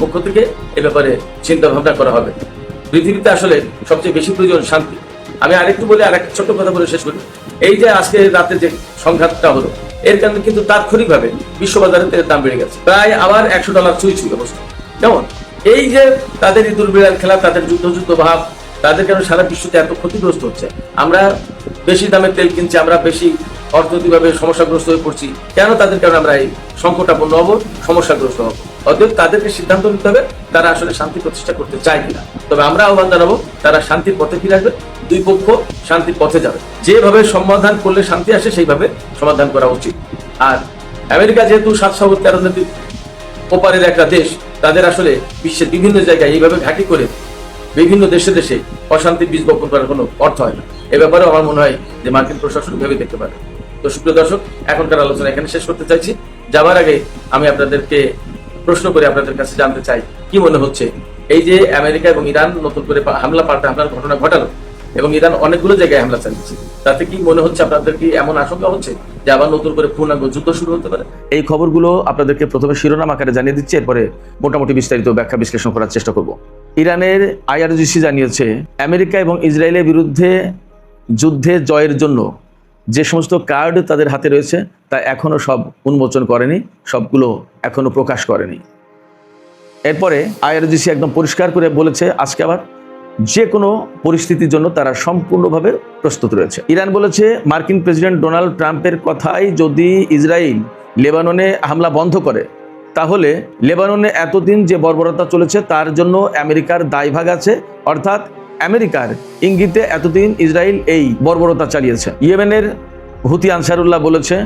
পক্ষ থেকে এ ব্যাপারে চিন্তা ভাবনা করা হবে। পৃথিবীতে আসলে সবচেয়ে বেশি প্রয়োজন শান্তি। আমি আরেকটু বলে আর একটা ছোট্ট কথা বলে শেষ করি। এই যে আজকে রাতে যে সংঘাতটা হলো, এর কারণে কিন্তু তাৎক্ষণিকভাবে বিশ্ববাজারে তেলের দাম বেড়ে গেছে, প্রায় আবার $100 ছুঁই অবস্থা। কেমন এই যে তাদের ইঁদুর বিড়াল খেলা, তাদের যুদ্ধ ভাব, তাদের কারণে সারা বিশ্বতে এত ক্ষতিগ্রস্ত হচ্ছে। আমরা বেশি দামে তেল কিনছি, আমরা বেশি অর্থনৈতিকভাবে সমস্যাগ্রস্ত হয়ে পড়ছি। কেন? তাদের কারণে আমরা এই সংকটাপন্ন হবো, সমস্যাগ্রস্ত হবো। অতএব তাদেরকে সিদ্ধান্ত নিতে হবে তারা আসলে শান্তি প্রতিষ্ঠা করতে চায় কিনা। তবে আমরা আহ্বান জানাবো তারা শান্তির পথে ফিরে আসবে, দুই পক্ষ শান্তির পথে যাবে। যেভাবে সমাধান করলে শান্তি আসে সেইভাবে সমাধান করা উচিত। আর আমেরিকা যেহেতু 7 সাগর 13 নদীর ওপারের একটা দেশ, তাদের আসলে বিশ্বের বিভিন্ন জায়গায় এইভাবে ঘাঁটি করে বিভিন্ন দেশে দেশে অশান্তির বীজ বপন করার কোনো অর্থ হয় না। এ ব্যাপারেও আমার মনে হয় যে মার্কিন প্রশাসন ভেবে দেখতে পারে। তো সুপ্রিয় দর্শক, এখনকার আলোচনা এখানে শেষ করতে চাইছি। যাবার আগে আমি আপনাদেরকে প্রশ্ন করে আপনাদের কাছে জানতে চাই, কি মনে হচ্ছে এই যে আমেরিকা এবং ইরান নতুন করে পাল্টা হামলার ঘটনা ঘটালো এবং ইরান অনেকগুলো জায়গায় হামলা চালিয়েছে, তাতে কি মনে হচ্ছে আপনাদের কি এমন আশঙ্কা হচ্ছে যে আবার নতুন করে পূর্ণাঙ্গ যুদ্ধ শুরু হতে পারে? এই খবরগুলো আপনাদেরকে প্রথমে শিরোনাম আকারে জানিয়ে দিচ্ছি, এরপরে মোটামুটি বিস্তারিত ব্যাখ্যা বিশ্লেষণ করার চেষ্টা করব। ইরানের IRGC জানিয়েছে আমেরিকা এবং ইসরায়েলের বিরুদ্ধে যুদ্ধে জয়ের জন্য যে সমস্ত কার্ড তাদের হাতে রয়েছে তা এখনো সব উন্মোচন করেনি, সবগুলো এখনো প্রকাশ করেনি। এরপরে IRGC একদম পরিষ্কার করে বলেছে আজকে আবার যে কোনো পরিস্থিতির জন্য তারা সম্পূর্ণভাবে প্রস্তুত রয়েছে। ইরান বলেছে মার্কিন প্রেসিডেন্ট ডোনাল্ড ট্রাম্পের কথায় যদি ইসরায়েল লেবাননে হামলা বন্ধ করে, তাহলে লেবাননে এতদিন যে বর্বরতা চলেছে তার জন্য আমেরিকার দায়ভাগ আছে। অর্থাৎ আমেরিকার ইঙ্গিতে এতদিন ইসরায়েল এই বর্বরতা চালিয়েছে। ইয়েমেনের হুতি আনসারুল্লাহ বলেছে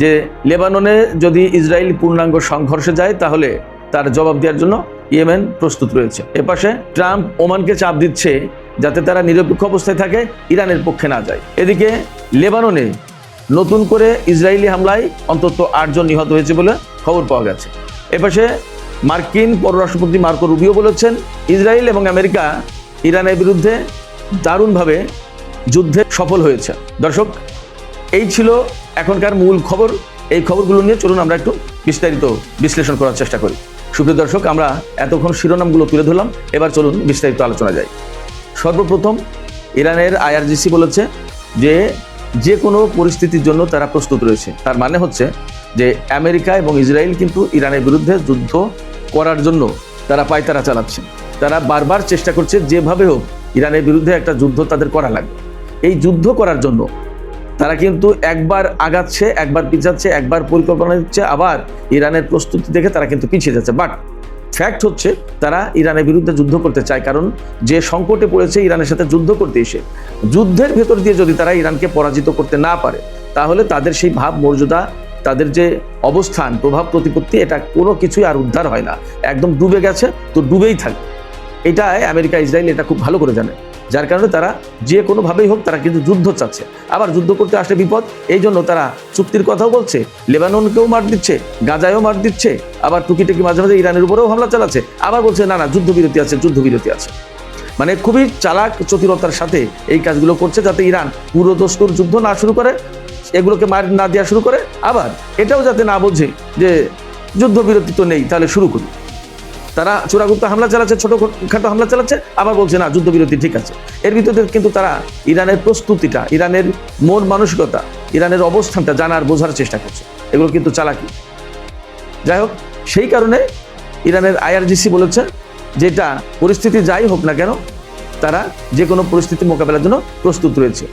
যে লেবাননে যদি ইসরায়েল পূর্ণাঙ্গ সংঘর্ষে যায় তাহলে তার জবাব দেওয়ার জন্য ইয়েমেন প্রস্তুত রয়েছে। এপাশে ট্রাম্প ওমানকে চাপ দিচ্ছে যাতে তারা নিরপেক্ষ অবস্থায় থাকে, ইরানের পক্ষে না যায়। এদিকে লেবাননে নতুন করে ইসরায়েলি হামলায় অন্তত 8 জন নিহত হয়েছে বলে খবর পাওয়া গেছে। এপাশে মার্কিন পররাষ্ট্রমন্ত্রী মার্কো রুবিও বলেছেন ইসরায়েল এবং আমেরিকা ইরানের বিরুদ্ধে দারুণভাবে যুদ্ধে সফল হয়েছে। দর্শক, এই ছিল এখনকার মূল খবর। এই খবরগুলো নিয়ে চলুন আমরা একটু বিস্তারিত বিশ্লেষণ করার চেষ্টা করি। সুপ্রিয় দর্শক, আমরা এতক্ষণ শিরোনামগুলো তুলে ধরলাম, এবার চলুন বিস্তারিত আলোচনা যাই। সর্বপ্রথম ইরানের IRGC বলেছে যে কোনো পরিস্থিতির জন্য তারা প্রস্তুত রয়েছে। তার মানে হচ্ছে যে আমেরিকা এবং ইসরায়েল কিন্তু ইরানের বিরুদ্ধে যুদ্ধ করার জন্য তারা পায়তারা চালাচ্ছে। তারা বারবার চেষ্টা করছে যেভাবে হোক ইরানের বিরুদ্ধে একটা যুদ্ধ তাদের করা লাগবে। এই যুদ্ধ করার জন্য তারা কিন্তু একবার আগাচ্ছে, একবার পিছাচ্ছে, একবার পরিকল্পনা দিচ্ছে, আবার ইরানের প্রস্তুতি দেখে তারা কিন্তু পিছিয়ে যাচ্ছে। বাট ফ্যাক্ট হচ্ছে তারা ইরানের বিরুদ্ধে যুদ্ধ করতে চায়, কারণ যে সংকটে পড়েছে ইরানের সাথে যুদ্ধ করতে এসে যুদ্ধের ভেতর দিয়ে যদি তারা ইরানকে পরাজিত করতে না পারে, তাহলে তাদের সেই ভাব মর্যাদা, তাদের যে অবস্থান, প্রভাব প্রতিপত্তি, এটা কোনো কিছুই আর উদ্ধার হয় না। একদম ডুবে গেছে তো ডুবেই থাকে। এটা আমেরিকা ইসরায়েল এটা খুব ভালো করে জানে, যার কারণে তারা যে কোনোভাবেই হোক তারা কিন্তু যুদ্ধ চাচ্ছে। আবার যুদ্ধ করতে আসলে বিপদ, এই জন্য তারা চুক্তির কথাও বলছে, লেবাননকেও মার দিচ্ছে, গাজায়ও মার দিচ্ছে, আবার টুকিটাকি মাঝে মাঝে ইরানের উপরেও হামলা চালাচ্ছে, আবার বলছে না না যুদ্ধবিরতি আছে, যুদ্ধবিরতি আছে। মানে খুবই চালাক চতুরতার সাথে এই কাজগুলো করছে যাতে ইরান পুরো দস্তুর যুদ্ধ না শুরু করে, এগুলোকে মার না দেওয়া শুরু করে, আবার এটাও যাতে না বোঝে যে যুদ্ধবিরতি তো নেই, তাহলে শুরু করি। তারা চূড়াগুপ্ত হামলা চালাচ্ছে, ছোটখাটো হামলা চালাচ্ছে, আবার বলছে না যুদ্ধবিরতি ঠিক আছে। এর ভিতরে কিন্তু তারা ইরানের প্রস্তুতিটা, ইরানের মন মানসিকতা, ইরানের অবস্থানটা জানার বোঝার চেষ্টা করছে। এগুলো কিন্তু চালাকি। যাই হোক, সেই কারণে ইরানের IRGC বলেছে যেটা পরিস্থিতি যাই হোক না কেন তারা যে কোনো পরিস্থিতি মোকাবেলার জন্য প্রস্তুত রয়েছে।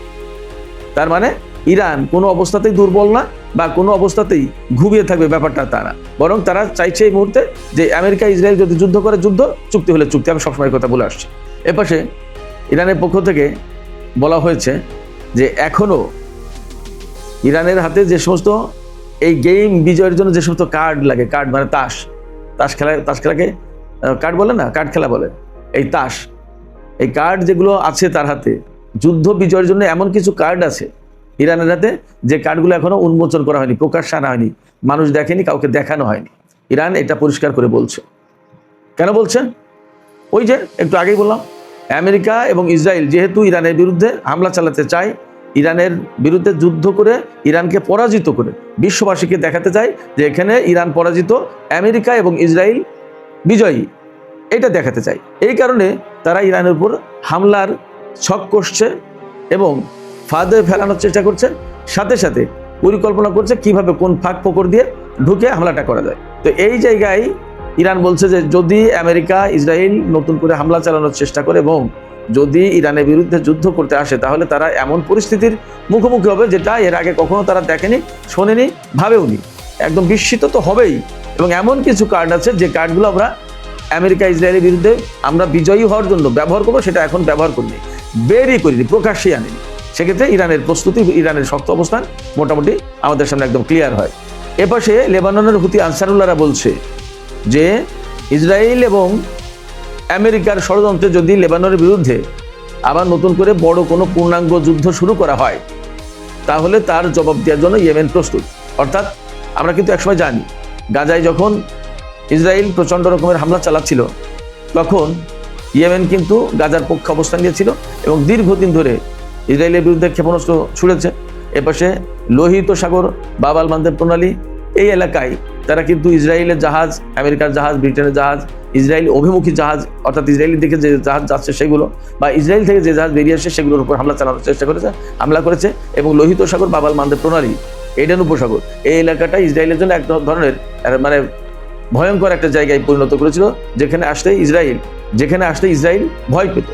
তার মানে ইরান কোনো অবস্থাতেই দুর্বল না বা কোনো অবস্থাতেই ঘুমিয়ে থাকবে, ব্যাপারটা তা না। বরং তারা চাইছে এই মুহূর্তে যে আমেরিকা ইসরায়েল যদি যুদ্ধ করে যুদ্ধ, চুক্তি হলে চুক্তি। আমি সবসময় কথা বলে আসছি। এপাশে ইরানের পক্ষ থেকে বলা হয়েছে যে এখনও ইরানের হাতে যে সমস্ত এই গেম বিজয়ের জন্য যে সমস্ত কার্ড লাগে, কার্ড মানে তাস খেলাকে কার্ড বলে না, কার্ড খেলা বলে, এই তাস, এই কার্ড যেগুলো আছে তার হাতে যুদ্ধ বিজয়ের জন্য এমন কিছু কার্ড আছে ইরানের হাতে যে কার্ডগুলো এখনো উন্মোচন করা হয়নি, প্রকাশ আনা হয়নি, মানুষ দেখেনি, কাউকে দেখানো হয়নি। ইরান এটা পরিষ্কার করে বলছে। কেন বলছে? ওই যে একটু আগেই বললাম, আমেরিকা এবং ইসরায়েল যেহেতু ইরানের বিরুদ্ধে হামলা চালাতে চায়, ইরানের বিরুদ্ধে যুদ্ধ করে ইরানকে পরাজিত করে বিশ্ববাসীকে দেখাতে চায় যে এখানে ইরান পরাজিত, আমেরিকা এবং ইসরায়েল বিজয়ী, এটা দেখাতে চায়। এই কারণে তারা ইরানের উপর হামলার ছক কষছে এবং ফাঁদে ফেলানোর চেষ্টা করছে, সাথে সাথে পরিকল্পনা করছে কিভাবে কোন ফাঁক ফোকর দিয়ে ঢুকে হামলাটা করা যায়। তো এই জায়গায় ইরান বলছে যে যদি আমেরিকা ইসরায়েল নতুন করে হামলা চালানোর চেষ্টা করে এবং যদি ইরানের বিরুদ্ধে যুদ্ধ করতে আসে, তাহলে তারা এমন পরিস্থিতির মুখোমুখি হবে যেটা এর আগে কখনো তারা দেখেনি, শোনেনি, ভাবেওনি। একদম বিস্মিত তো হবেই। এবং এমন কিছু কার্ড আছে যে কার্ডগুলো আমরা আমেরিকা ইসরায়েলের বিরুদ্ধে আমরা বিজয়ী হওয়ার জন্য ব্যবহার করবো, সেটা এখন ব্যবহার করিনি, বেরই করিনি, প্রকাশ্যে আনিনি। সেক্ষেত্রে ইরানের প্রস্তুতি, ইরানের শক্ত অবস্থান মোটামুটি আমাদের সামনে একদম ক্লিয়ার হয়। এপাশে লেবাননের হুতি আনসারুল্লাহরা বলছে যে ইসরায়েল এবং আমেরিকার ষড়যন্ত্রে যদি লেবাননের বিরুদ্ধে আবার নতুন করে বড় কোনো পূর্ণাঙ্গ যুদ্ধ শুরু করা হয়, তাহলে তার জবাব দেওয়ার জন্য ইয়েমেন প্রস্তুত। অর্থাৎ আমরা কিন্তু একসময় জানি গাজায় যখন ইসরায়েল প্রচণ্ড রকমের হামলা চালাচ্ছিল, তখন ইয়েমেন কিন্তু গাজার পক্ষে অবস্থান নিয়েছিল এবং দীর্ঘদিন ধরে ইসরায়েলের বিরুদ্ধে ক্ষেপণাস্ত্র ছুড়েছে। এপাশে লোহিত সাগর, বাব আল মানদেব প্রণালী, এই এলাকায় তারা কিন্তু ইসরায়েলের জাহাজ, আমেরিকার জাহাজ, ব্রিটেনের জাহাজ, ইসরায়েল অভিমুখী জাহাজ অর্থাৎ ইসরায়েলের দিকে যে জাহাজ যাচ্ছে সেগুলো, বা ইসরায়েল থেকে যে জাহাজ বেরিয়ে আসে সেগুলোর উপর হামলা চালানোর চেষ্টা করেছে, হামলা করেছে। এবং লোহিত সাগর, বাব আল মানদেব প্রণালী, এডেন উপসাগর, এই এলাকাটা ইসরায়েলের জন্য এক ধরনের মানে ভয়ঙ্কর একটা জায়গায় পরিণত করেছিল, যেখানে আসতে ইসরায়েল ভয় পেত।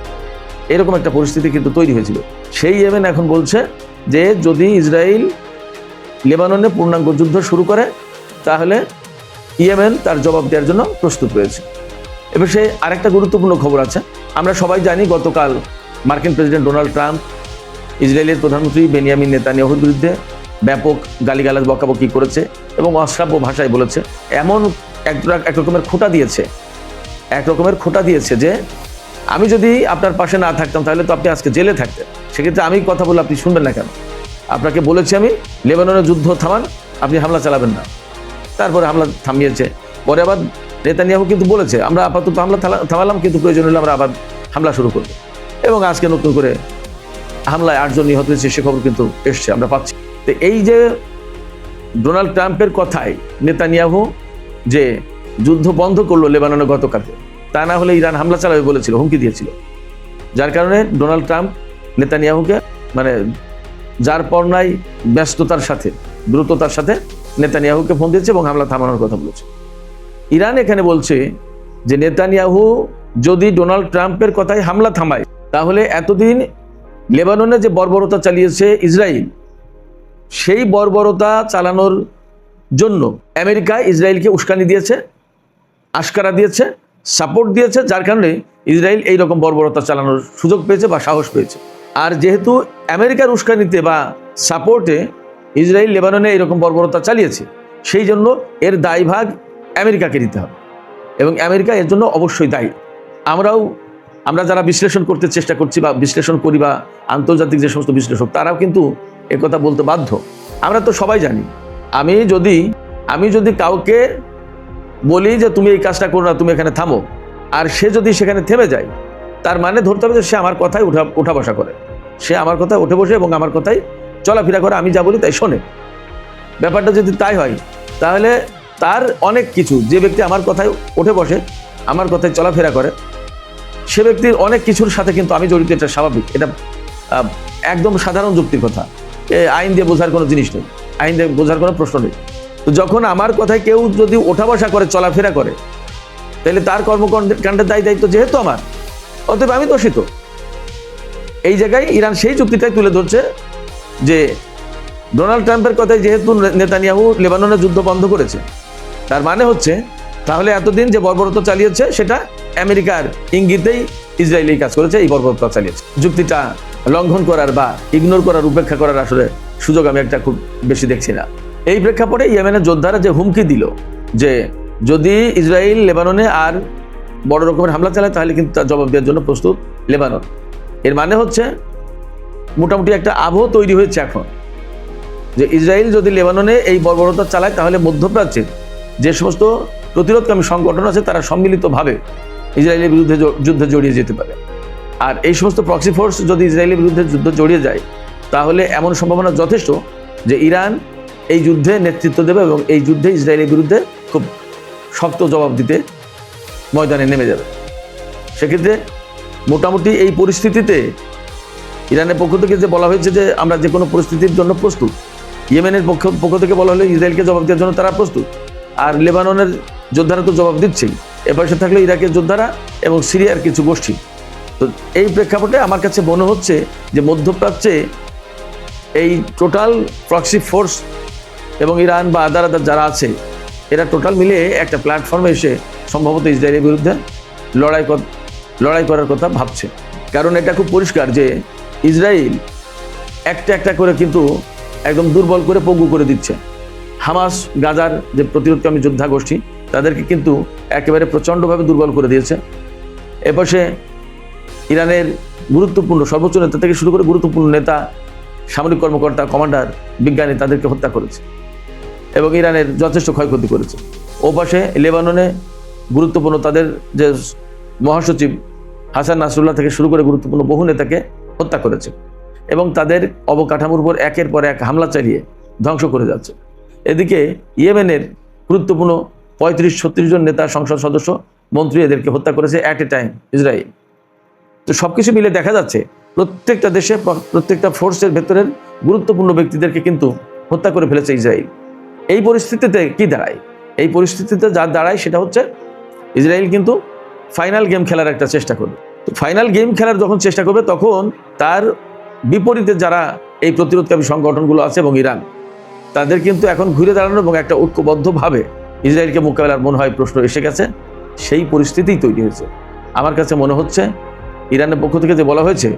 এরকম একটা পরিস্থিতি কিন্তু তৈরি হয়েছিল। সেই ইয়েমেন এখন বলছে যে যদি ইসরায়েল লেবাননে পূর্ণাঙ্গ যুদ্ধ শুরু করে, তাহলে ইয়েমেন তার জবাব দেওয়ার জন্য প্রস্তুত রয়েছে। এবার সে আরেকটা গুরুত্বপূর্ণ খবর আছে। আমরা সবাই জানি গতকাল মার্কিন প্রেসিডেন্ট ডোনাল্ড ট্রাম্প ইসরায়েলের প্রধানমন্ত্রী বেনিয়ামিন নেতানিয়াহুর বিরুদ্ধে ব্যাপক গালিগালাজ, বকাবকি করেছে এবং অশ্রাব্য ভাষায় বলেছে। এমন এক রকমের খোঁটা দিয়েছে যে আমি যদি আপনার পাশে না থাকতাম তাহলে তো আপনি আজকে জেলে থাকতেন। সেক্ষেত্রে আমি কথা বলে আপনি শুনবেন না কেন? আপনাকে বলেছি আমি লেবাননের যুদ্ধ থামান, আপনি হামলা চালাবেন না। তারপরে হামলা থামিয়েছে। পরে আবার নেতানিয়াহু কিন্তু বলেছে আমরা আপাতত হামলা থামালাম, কিন্তু প্রয়োজন হলে আমরা আবার হামলা শুরু করব। এবং আজকে নতুন করে হামলায় 8 জন নিহত হয়েছে, সে খবর কিন্তু এসছে, আমরা পাচ্ছি। তো এই যে ডোনাল্ড ট্রাম্পের কথায় নেতানিয়াহু যে যুদ্ধ বন্ধ করলো লেবাননে গতকালকে, তা না হলে ইরান হামলা চালাবে বলেছিল, হুমকি দিয়েছিল। যার কারণে ডোনাল্ড ট্রাম্প নেতানিয়াহুকে মানে যার পর্যায় ব্যস্ততার সাথে, দ্রুততার সাথে নেতানিয়াহুকে ফোন দিয়েছে এবং হামলা থামানোর কথা বলেছে। ইরান এখানে বলছে যে নেতানিয়াহু যদি ডোনাল্ড ট্রাম্পের কথায় হামলা থামায়, তাহলে এতদিন লেবাননে যে বর্বরতা চালিয়েছে ইসরায়েল, সেই বর্বরতা চালানোর জন্য আমেরিকা ইসরায়েলকে উস্কানি দিয়েছে, আশকারা দিয়েছে, সাপোর্ট দিয়েছে, যার কারণে ইসরায়েল এই রকম বর্বরতা চালানোর সুযোগ পেয়েছে বা সাহস পেয়েছে। আর যেহেতু আমেরিকার উস্কানিতে বা সাপোর্টে ইসরায়েল লেবাননে এইরকম বর্বরতা চালিয়েছে, সেই জন্য এর দায়ভাগ আমেরিকাকে দিতে হবে এবং আমেরিকা এর জন্য অবশ্যই দায়ী। আমরা যারা বিশ্লেষণ করতে চেষ্টা করছি বা বিশ্লেষণ করি, বা আন্তর্জাতিক যে সমস্ত বিশ্লেষক, তারাও কিন্তু একথা বলতে বাধ্য। আমরা তো সবাই জানি, আমি যদি কাউকে বলি যে তুমি এই কাজটা করো না, তুমি এখানে থামো, আর সে যদি সেখানে থেমে যায়, তার মানে ধরতে হবে যে সে আমার কথায় উঠা বসা করে, সে আমার কথায় উঠে বসে এবং আমার কথায় চলাফেরা করে, আমি যা বলি তাই শোনে। ব্যাপারটা যদি তাই হয়, তাহলে তার অনেক কিছু, যে ব্যক্তি আমার কথায় উঠে বসে, আমার কথায় চলাফেরা করে, সে ব্যক্তির অনেক কিছুর সাথে কিন্তু আমি জড়িত। এটা স্বাভাবিক, এটা একদম সাধারণ যুক্তির কথা। আইন দিয়ে বোঝার কোনো জিনিস নেই, আইন দিয়ে বোঝার কোনো প্রশ্ন নেই। তো যখন আমার কথায় কেউ যদি ওঠা বসা করে, চলাফেরা করে, তাহলে তার কর্মকাণ্ডের দায়িত্ব যেহেতু আমার, অতএব আমি দোষিত। এই জায়গায় ইরান সেই যুক্তিটাই তুলে ধরছে যে ডোনাল্ড ট্রাম্পের কথায় যেহেতু নেতানিয়াহু লেবাননের যুদ্ধ বন্ধ করেছে, তার মানে হচ্ছে তাহলে এতদিন যে বর্বরতা চালিয়েছে সেটা আমেরিকার ইঙ্গিতেই ইসরায়েল এই কাজ করেছে, এই বর্বরতা চালিয়েছে। যুক্তিটা লঙ্ঘন করার বা ইগনোর করার, উপেক্ষা করার আসলে সুযোগ আমি একটা খুব বেশি দেখছি না। এই প্রেক্ষাপটে ইয়েমেনের যোদ্ধারা যে হুমকি দিল যে যদি ইসরায়েল লেবাননে আর বড় রকমের হামলা চালায়, তাহলে কিন্তু তার জবাব দেওয়ার জন্য প্রস্তুত লেবানন। এর মানে হচ্ছে মোটামুটি একটা আবহ তৈরি হয়েছে এখন যে ইসরায়েল যদি লেবাননে এই বর্বরতা চালায়, তাহলে মধ্যপ্রাচ্যের যে সমস্ত প্রতিরোধকামী সংগঠন আছে তারা সম্মিলিতভাবে ইসরায়েলের বিরুদ্ধে যুদ্ধে জড়িয়ে যেতে পারে। আর এই সমস্ত প্রক্সি ফোর্স যদি ইসরায়েলের বিরুদ্ধে যুদ্ধ জড়িয়ে যায়, তাহলে এমন সম্ভাবনা যথেষ্ট যে ইরান এই যুদ্ধে নেতৃত্ব দেবে এবং এই যুদ্ধে ইসরায়েলের বিরুদ্ধে খুব শক্ত জবাব দিতে ময়দানে নেমে যাবে। সেক্ষেত্রে মোটামুটি এই পরিস্থিতিতে ইরানের পক্ষ থেকে যে বলা হয়েছে যে আমরা যে কোনো পরিস্থিতির জন্য প্রস্তুত, ইয়েমেনের পক্ষ থেকে বলা হলো ইসরায়েলকে জবাব দেওয়ার জন্য তারা প্রস্তুত, আর লেবাননের যোদ্ধারা তো জবাব দিচ্ছেই, এপাশে থাকলো ইরাকের যোদ্ধারা এবং সিরিয়ার কিছু গোষ্ঠী। তো এই প্রেক্ষাপটে আমার কাছে মনে হচ্ছে যে মধ্যপ্রাচ্যে এই টোটাল প্রক্সি ফোর্স এবং ইরান বা আদার যারা আছে এরা টোটাল মিলে একটা প্ল্যাটফর্মে এসে সম্ভবত ইসরায়েলের বিরুদ্ধে লড়াই করার কথা ভাবছে। কারণ এটা খুব পরিষ্কার যে ইসরায়েল একটা একটা করে কিন্তু একদম দুর্বল করে পঙ্গু করে দিচ্ছে। হামাস গাজার যে প্রতিরোধকামী যোদ্ধা গোষ্ঠী তাদেরকে কিন্তু একেবারে প্রচণ্ডভাবে দুর্বল করে দিয়েছে। এপাশে ইরানের গুরুত্বপূর্ণ সর্বোচ্চ নেতা থেকে শুরু করে গুরুত্বপূর্ণ নেতা, সামরিক কর্মকর্তা, কমান্ডার, বিজ্ঞানী তাদেরকে হত্যা করেছে এবং ইরানের যথেষ্ট ক্ষয়ক্ষতি করেছে। ও পাশে লেবাননে গুরুত্বপূর্ণ তাদের যে মহাসচিব হাসান নাসরুল্লাহ থেকে শুরু করে গুরুত্বপূর্ণ বহু নেতাকে হত্যা করেছে এবং তাদের অবকাঠামোর উপর একের পর এক হামলা চালিয়ে ধ্বংস করে যাচ্ছে। এদিকে ইয়েমেনের গুরুত্বপূর্ণ 35-36 জন নেতা, সংসদ সদস্য, মন্ত্রী এদেরকে হত্যা করেছে অ্যাট এ টাইম ইসরায়েল। তো সবকিছু মিলে দেখা যাচ্ছে প্রত্যেকটা দেশে প্রত্যেকটা ফোর্সের ভেতরের গুরুত্বপূর্ণ ব্যক্তিদেরকে কিন্তু হত্যা করে ফেলেছে ইসরায়েল। এই পরিস্থিতিতে কি দাঁড়ায়? এই পরিস্থিতিতে যা দাঁড়ায় সেটা হচ্ছে ইসরায়েল কিন্তু ফাইনাল গেম খেলার একটা চেষ্টা করবে। তো ফাইনাল গেম খেলার যখন চেষ্টা করবে তখন তার বিপরীতে যারা এই প্রতিরোধকামী সংগঠনগুলো আছে এবং ইরান, তাদের কিন্তু এখন ঘুরে দাঁড়ানো এবং একটা ঐক্যবদ্ধভাবে ইসরায়েলকে মোকাবেলার মনে হয় প্রশ্ন এসে গেছে। সেই পরিস্থিতিই তৈরি হয়েছে। আমার কাছে মনে হচ্ছে ইরানের পক্ষ থেকে যে বলা হয়েছে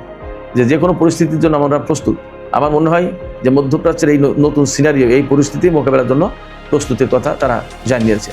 যে কোনো পরিস্থিতির জন্য আমরা প্রস্তুত, আমার মনে হয় যে মধ্যপ্রাচ্যের এই নতুন সিনারিও, এই পরিস্থিতি মোকাবেলার জন্য প্রস্তুতির কথা তারা জানিয়েছে।